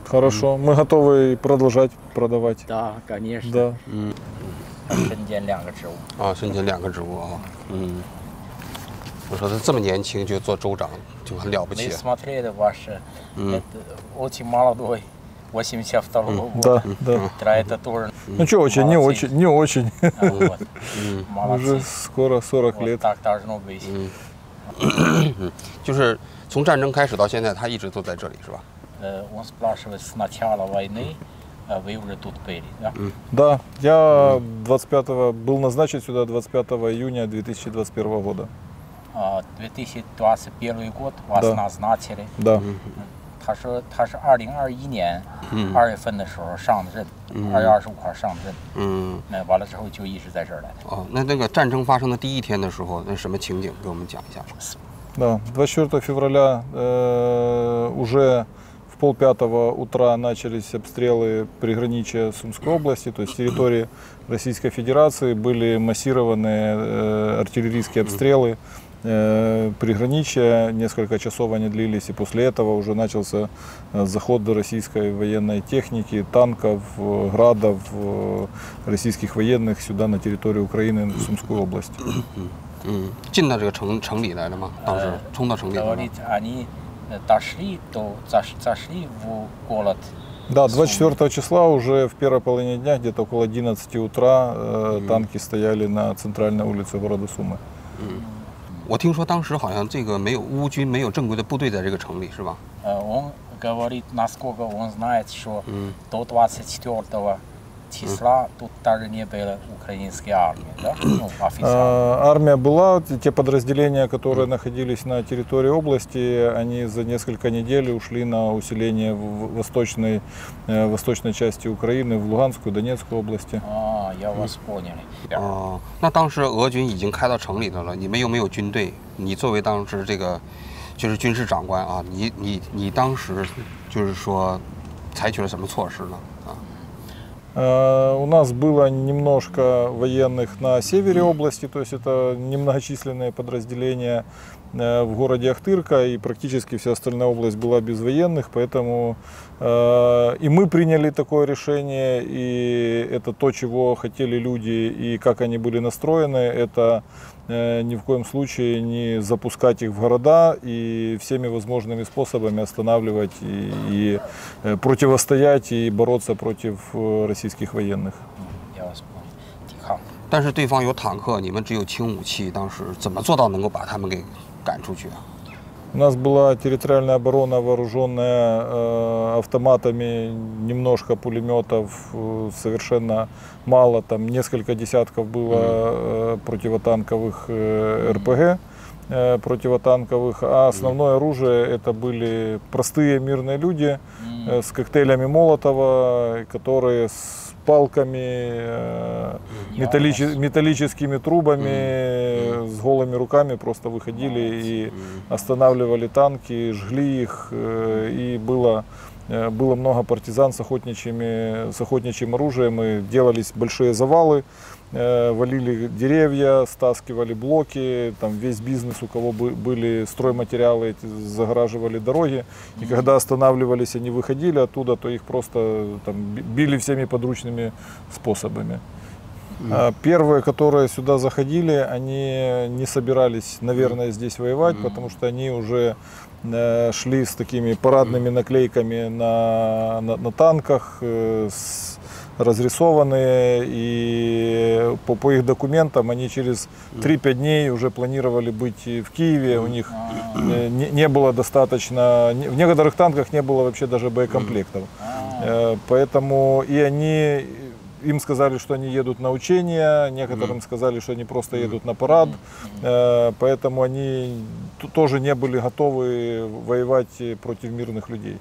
Хорошо, мы готовы продолжать продавать. Да, конечно. Да. 身兼2个职务。身兼2个职务啊。我说他这么年轻就做州长，就很了不起。Мы смотрели ваши, это очень молодой, 82-го Да, года. да. Да, это тоже. Ну что, очень, не очень, не очень. Вот. Уже Молодцы. скоро 40 Вот лет. так должно быть. 就是从战争开始到现在，他一直都在这里，是吧？ Он спрашивает, с начала войны вы уже тут были, да? Да, я 25 был назначен сюда 25 июня 2021 года. 2021 год вас Да. назначили. Да. 他说他是2021年2月份的时候上的任，2月25号上的任。完了之后就一直在这儿来的。哦，那个战争发生的第一天的时候，那什么情景，给我们讲一下吧。 Да, 24 февраля уже в 4:30 утра начались обстрелы приграничия Сумской области, то есть территории Российской Федерации, были массированные артиллерийские обстрелы приграничия, несколько часов они длились, и после этого уже начался заход российской военной техники, танков, градов, российских военных сюда на территорию Украины, в Сумскую область. 进到这个城里来了吗？当时冲到城里了吗？ Говорит, они зашли в город. Да, 24 числа уже в первой половине дня, где-то около 11 утра, танки стояли на центральной улице города Сумы. 我听说当时好像这个没有乌军，没有正规的部队在这个城里，是吧？ Он говорит, насколько он знает, что до 24 числа тут даже не было украинской армии, да? Ну, официально. Армия была, те подразделения, которые находились на территории области, они за несколько недель ушли на усиление в восточной части Украины, в Луганскую, Донецкую области. Я вас понял. 哦，那当时俄军已经开到城里头了，你们有没有军队？你作为当时这个就是军事长官啊，你当时就是说采取了什么措施呢？ У нас было немножко военных на севере области, то есть это немногочисленные подразделения в городе Ахтырка, и практически вся остальная область была без военных, поэтому и мы приняли такое решение, и это то, чего хотели люди и как они были настроены, это ни в коем случае не запускать их в города и всеми возможными способами останавливать и противостоять и бороться против российских военных. 但是对方有坦克，你们只有轻武器，当时怎么做到能够把他们给赶出去啊？ У нас была территориальная оборона, вооруженная автоматами, немножко пулеметов, совершенно мало, там несколько десятков было противотанковых РПГ, противотанковых, а основное оружие это были простые мирные люди с коктейлями Молотова, которые с палками, металлическими трубами, с голыми руками просто выходили и останавливали танки, жгли их, и было много партизан с охотничьим оружием, и делались большие завалы, валили деревья, стаскивали блоки, там весь бизнес, у кого были стройматериалы, загораживали дороги, и когда останавливались, они выходили оттуда, то их просто там били всеми подручными способами. Первые, которые сюда заходили, они не собирались, наверное, здесь воевать, потому что они уже шли с такими парадными наклейками на танках, разрисованные, и по их документам они через 3-5 дней уже планировали быть в Киеве. У них не было достаточно, в некоторых танках не было вообще даже боекомплектов. Поэтому им сказали, что они едут на учения, некоторым сказали, что они просто едут на парад, поэтому они тоже не были готовы воевать против мирных людей.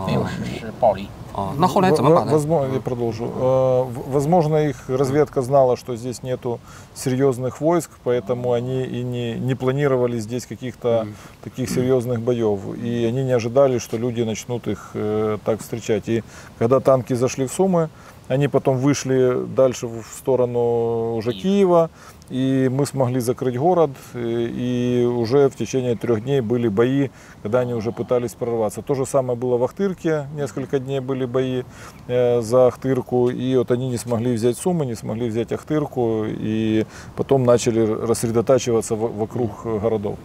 没有实施暴力。那后来怎么把它？ Я продолжу. Возможно, их разведка знала, что здесь нету серьезных войск, поэтому они и не планировали здесь каких-то таких серьезных боев. И они не ожидали, что люди начнут их так встречать. И когда танки зашли в Сумы, Они потом вышли дальше в сторону уже Киева, и мы смогли закрыть город, и уже в течение 3 дней были бои, когда они уже пытались прорваться. То же самое было в Ахтырке, несколько дней были бои за Ахтырку, и вот они не смогли взять Сумы, не смогли взять Ахтырку, и потом начали рассредотачиваться вокруг городов.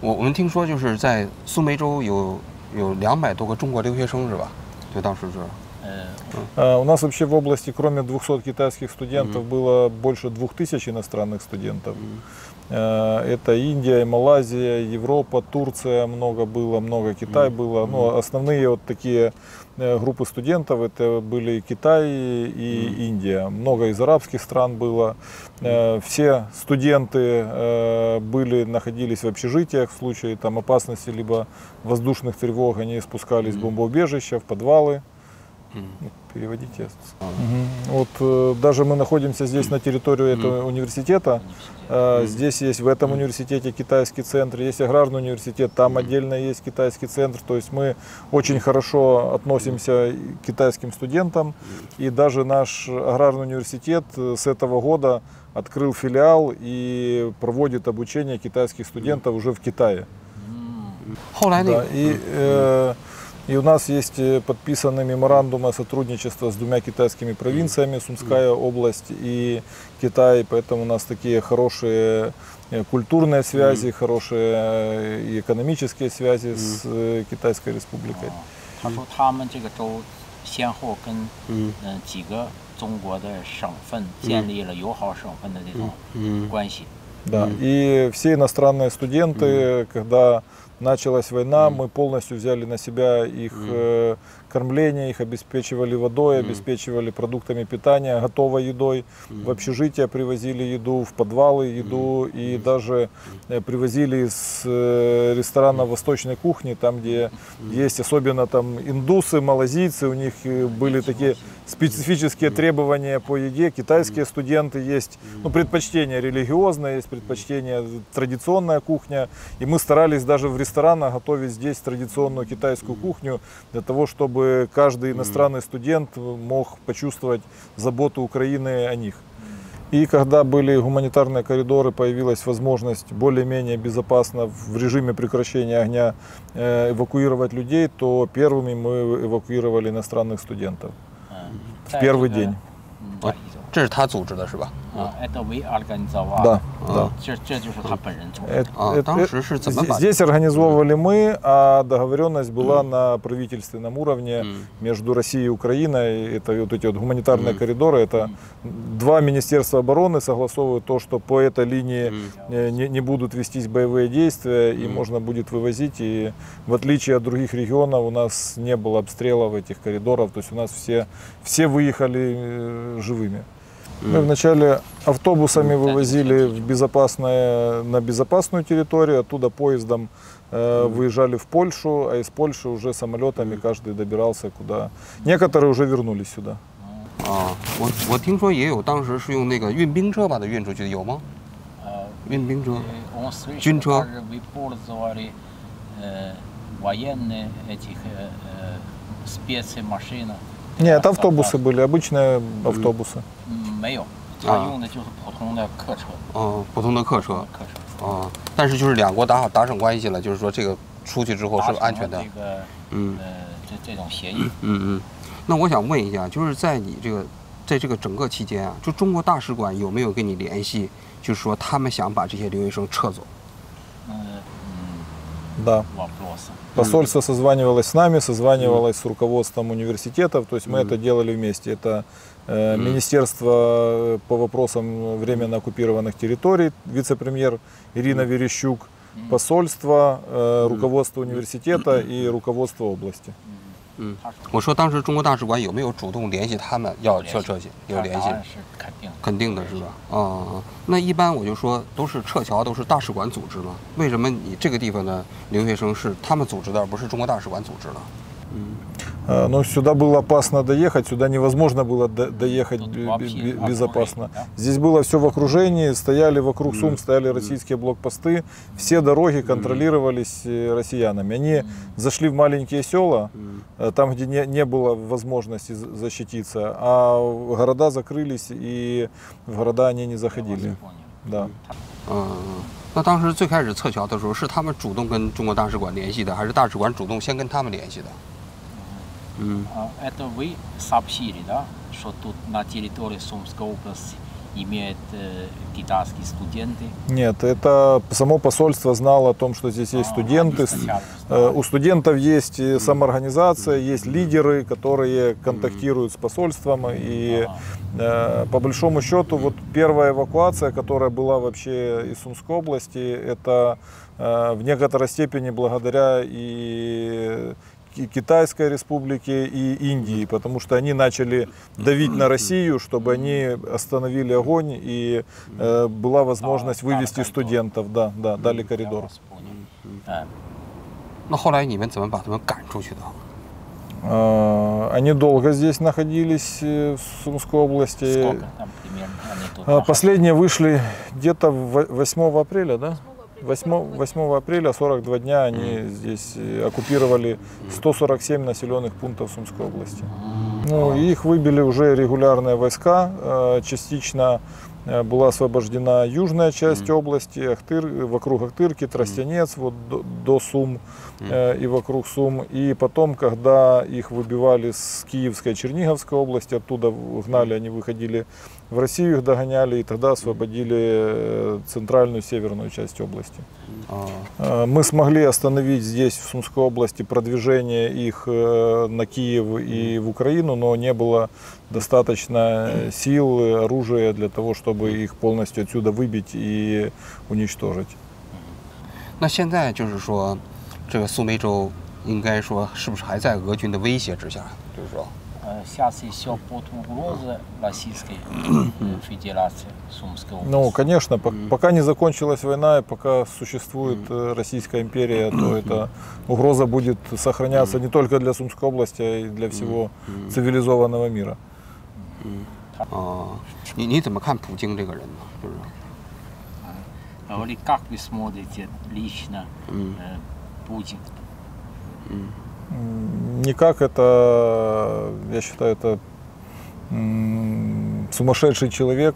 我们听说就是在苏梅州有200多个中国留学生是吧？就当时是。 У нас вообще в области, кроме 200 китайских студентов, было больше 2000 иностранных студентов. Это Индия, Малайзия, Европа, Турция много было, много Китай было. Но основные вот такие группы студентов это были Китай и Индия. Много из арабских стран было. Все студенты находились в общежитиях в случае там, опасности либо воздушных тревог. Они спускались в бомбоубежища, в подвалы. Переводите. Вот даже мы находимся здесь на территории этого университета. Здесь есть в этом университете китайский центр, есть аграрный университет, там отдельно есть китайский центр. То есть мы очень хорошо относимся к китайским студентам. И даже наш аграрный университет с этого года открыл филиал и проводит обучение китайских студентов уже в Китае. Да, и у нас есть подписаны меморандумы о сотрудничестве с 2 китайскими провинциями, Сумская область и Китай, поэтому у нас такие хорошие культурные связи, хорошие и экономические связи с Китайской республикой. 他说他们这个州先后跟几个中国的省份建立了友好省份的这种关系。 Да, и все иностранные студенты, когда началась война, мы полностью взяли на себя их кормление, их обеспечивали водой, обеспечивали продуктами питания, готовой едой. В общежития привозили еду, в подвалы еду и даже привозили из ресторана восточной кухни, там где есть особенно там индусы, малазийцы, у них были такие специфические требования по еде. Китайские студенты есть предпочтение религиозное, есть предпочтение традиционная кухня. И мы старались даже в ресторанах готовить здесь традиционную китайскую кухню для того, чтобы каждый иностранный студент мог почувствовать заботу Украины о них. И когда были гуманитарные коридоры, появилась возможность более-менее безопасно в режиме прекращения огня эвакуировать людей, то первыми мы эвакуировали иностранных студентов в первый день. 这是他组织的是吧？ это вы организовали. Да, да. 这就是他本人做的。 当时是怎么把 Здесь организовывали мы, а договоренность была на правительственном уровне между Россией и Украиной. Это вот эти вот гуманитарные коридоры. Это 2 министерства обороны согласовывают то, что по этой линии не будут вестись боевые действия и можно будет вывозить. И в отличие от других регионов у нас не было обстрелов этих коридоров. То есть у нас все выехали живыми. Мы вначале автобусами вывозили на безопасную территорию, оттуда поездом выезжали в Польшу, а из Польши уже самолетами каждый добирался куда. Некоторые уже вернулись сюда. 我听说也有当时是用那个运兵车把它运出去的，有吗？运兵车、军车。 военные этих спецмашины. Нет, автобусы были, обычные автобусы. 没有，他用的就是普通的客车。普通的客车。但是就是2国达成关系了，就是说这个出去之后是安全的。这种协议。那我想问一下，就是在你在这个整个期间啊，就中国大使馆有没有跟你联系，就是说他们想把这些留学生撤走？ Да. Посольство созванивалось с нами, созванивалось с руководством университетов, то есть мы это делали вместе. Это Министерство по вопросам временно оккупированных территорий, вице-премьер Ирина Верещук, посольство, руководство университета и руководство области. 我说当时中国大使馆有没有主动联系他们要撤侨？有联系，肯定的是吧？那一般我就说都是撤侨都是大使馆组织吗？为什么你这个地方的留学生是他们组织的，而不是中国大使馆组织的？ Но сюда было опасно доехать, сюда невозможно было доехать безопасно. Здесь было все в окружении, стояли вокруг Сум, стояли российские блокпосты, все дороги контролировались россиянами. Они зашли в маленькие села, там, где не было возможности защититься, а города закрылись, и в города они не заходили. Да. 那当时最开始撤侨的时候，是他们主动跟中国大使馆联系的，还是大使馆主动先跟他们联系的？ Это вы сообщили, да, что тут на территории Сумской области имеют китайские студенты? Нет, это само посольство знало о том, что здесь есть студенты. У студентов есть самоорганизация, есть лидеры, которые контактируют с посольством. И по большому счету, вот первая эвакуация, которая была вообще из Сумской области, это в некоторой степени благодаря и Китайской республике и Индии, потому что они начали давить на Россию, чтобы они остановили огонь, и была возможность вывести студентов. Да, дали коридор. 那后来你们怎么把他们赶出去的？ Они долго здесь находились, в Сумской области. Сколько там примерно они тут Последние вышли где-то 8 апреля, да? 8 апреля, 42 дня они здесь оккупировали 147 населенных пунктов Сумской области. Ну, их выбили уже регулярные войска, частично была освобождена южная часть области, вокруг Ахтырки, Тростянец, вот до Сум и вокруг Сум. И потом, когда их выбивали с Киевской, Черниговской области, оттуда гнали, они выходили в Россию, их догоняли, и тогда освободили центральную, северную часть области. Мы смогли остановить здесь, в Сумской области, продвижение их на Киев и в Украину, но не было достаточно сил, оружия для того, чтобы их полностью отсюда выбить и уничтожить. 那现在就是说，这个苏梅州应该说是不是还在俄军的威胁之下？就是说， сейчас еще под угрозой Российской Федерации Сумской области. Ну, конечно, пока не закончилась война и пока существует Российская империя, то эта угроза будет сохраняться не только для Сумской области, а и для всего цивилизованного мира. 你怎么看普京这个人呢？就是， Говорит, как вы смотрите лично Путин? Никак, это, я считаю, это сумасшедший человек,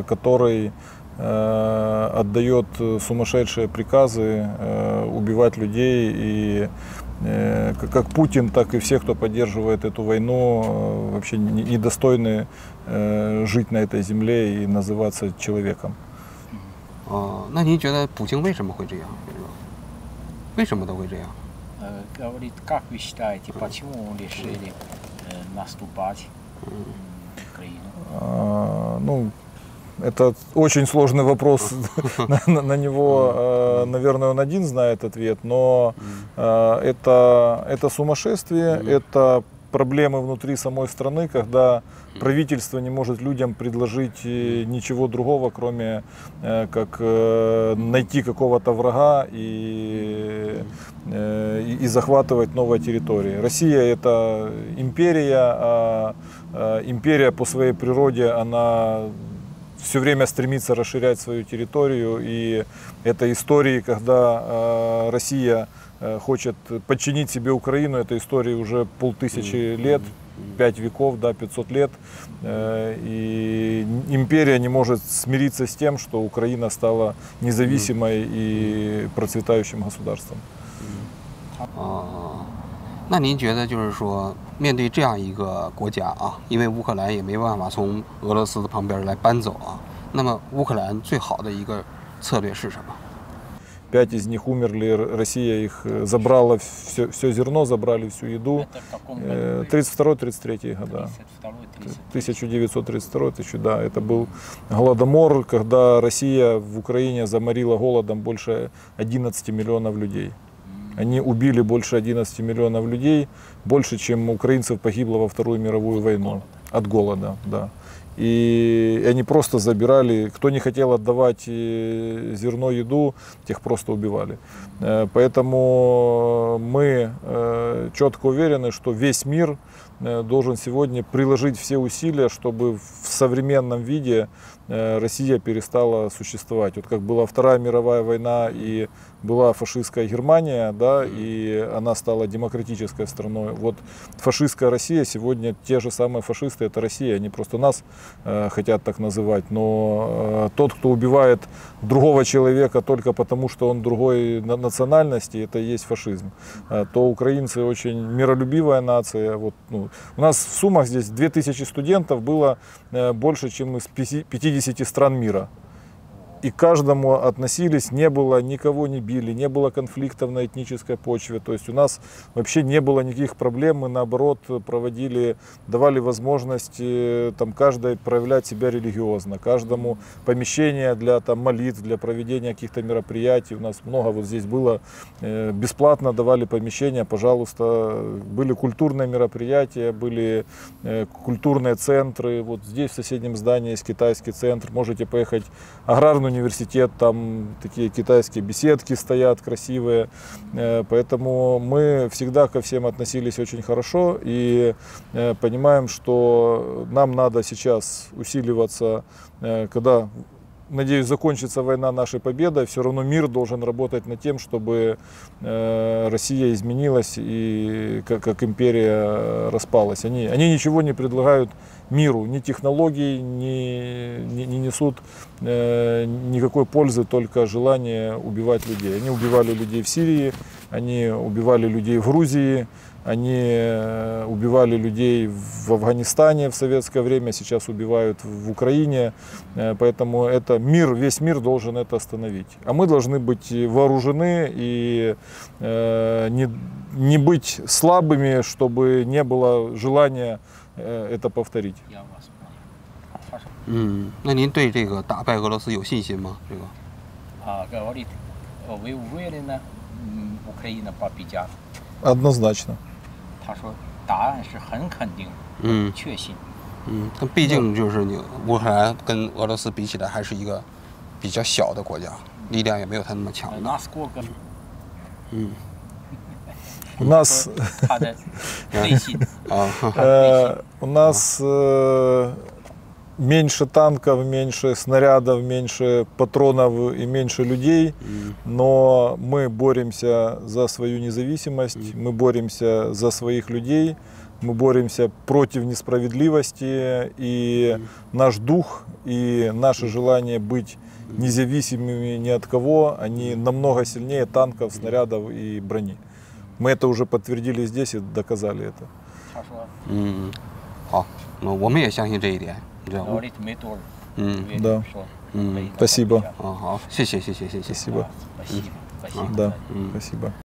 который отдает сумасшедшие приказы убивать людей, и как Путин, так и все, кто поддерживает эту войну, вообще недостойны жить на этой земле и называться человеком. 那您觉得普京为什么会这样？为什么都会这样？ Говорит, как вы считаете, почему решили наступать в Украину? Ну, это очень сложный вопрос, на него, наверное, он один знает ответ, но это сумасшествие, это проблемы внутри самой страны, когда правительство не может людям предложить ничего другого, кроме как найти какого-то врага и захватывать новые территории. Россия — это империя, а империя по своей природе, она все время стремится расширять свою территорию, и это истории, когда Россия хочет подчинить себе Украину, это история уже 5000 лет, 5 веков, да, 500 лет. И империя не может смириться с тем, что Украина стала независимой и процветающим государством. 那您觉得就是说，面对这样一个国家啊，因为乌克兰也没办法从俄罗斯的旁边来搬走啊，那么乌克兰最好的一个策略是什么？ 5 из них умерли, Россия их забрала, все зерно, забрали всю еду. 32-33 года. 1932, да, это был голодомор, когда Россия в Украине заморила голодом больше 11 миллионов людей. Они убили больше 11 миллионов людей, больше, чем украинцев погибло во Вторую мировую войну. От голода, да. И они просто забирали, кто не хотел отдавать зерно, еду, тех просто убивали. Поэтому мы четко уверены, что весь мир должен сегодня приложить все усилия, чтобы в современном виде Россия перестала существовать. Вот как была Вторая мировая война и была фашистская Германия, да, и она стала демократической страной. Вот фашистская Россия сегодня, те же самые фашисты, это Россия, они просто нас хотят так называть, но тот, кто убивает другого человека только потому, что он другой национальности, это и есть фашизм. То украинцы очень миролюбивая нация. Вот, ну, у нас в Сумах здесь 2000 студентов было больше, чем из 50 стран мира. И к каждому относились, не было, никого не били, не было конфликтов на этнической почве. То есть у нас вообще не было никаких проблем, мы наоборот проводили, давали возможность там, каждой проявлять себя религиозно, каждому помещение для там, молитв, для проведения каких-то мероприятий. У нас много вот здесь было, бесплатно давали помещения, пожалуйста. Были культурные мероприятия, были культурные центры. Вот здесь в соседнем здании есть китайский центр, можете поехать, аграрный университет, там такие китайские беседки стоят красивые, поэтому мы всегда ко всем относились очень хорошо и понимаем, что нам надо сейчас усиливаться, когда, надеюсь, закончится война нашей победой, все равно мир должен работать над тем, чтобы Россия изменилась и как империя распалась. Они ничего не предлагают миру, ни технологий, не несут никакой пользы, только желание убивать людей. Они убивали людей в Сирии, они убивали людей в Грузии, они убивали людей в Афганистане в советское время, сейчас убивают в Украине. Поэтому это мир, весь мир должен это остановить. А мы должны быть вооружены и не быть слабыми, чтобы не было желания это повторить. Я вас понял. 那您对这个打败俄罗斯有信心吗？这个 Говорит, вы уверены, Украина победят? Однозначно. 他说答案是很肯定，确信。但毕竟就是你乌克兰跟俄罗斯比起来，还是一个比较小的国家，力量也没有它那么强大。Насколько? У нас, 他的内心 у нас меньше танков, меньше снарядов, меньше патронов и меньше людей, но мы боремся за свою независимость, мы боремся за своих людей, мы боремся против несправедливости, и наш дух и наше желание быть независимыми ни от кого, они намного сильнее танков, снарядов и брони. Мы это уже подтвердили здесь и доказали это. 他说好，那我们也相信这一点，你知道吗？ говорит, мы тоже Да. уверены, что Украина Спасибо. победят. 好，谢谢。 Спасибо. Спасибо. Спасибо. Да, спасибо.